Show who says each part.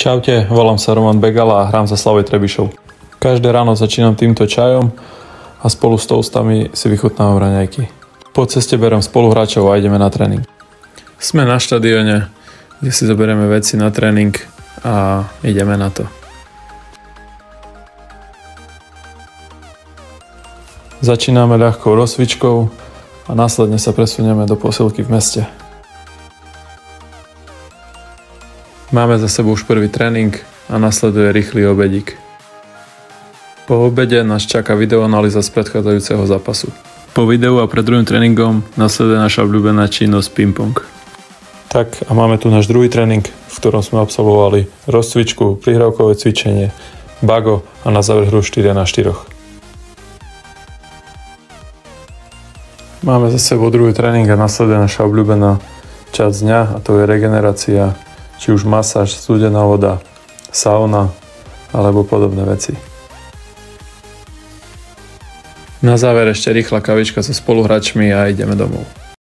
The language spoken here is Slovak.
Speaker 1: Čaute, volám sa Roman Begala a hrám za Slavoj Trebišov. Každé ráno začínam týmto čajom a spolu s toastami si vychutnávam raňajky. Po ceste beriem spoluhráčov a ideme na tréning. Sme na štadióne, kde si zoberieme veci na tréning a ideme na to. Začíname ľahkou rozcvičkou a následne sa presunieme do posilky v meste. Máme za sebou už prvý tréning a nasleduje rýchly obedík. Po obede nás čaká videoanalýza z predchádzajúceho zápasu. Po videu a pred druhým tréningom nasleduje naša obľúbená činnosť ping-pong. Tak a máme tu náš druhý tréning, v ktorom sme absolvovali rozcvičku, prihrávkové cvičenie, bago a na záver hru 4x4. Máme za sebou druhý tréning a nasleduje naša obľúbená časť dňa a to je regenerácia, či už masáž, studená voda, sauna alebo podobné veci. Na záver ešte rýchla kavička so spoluhráčmi a ideme domov.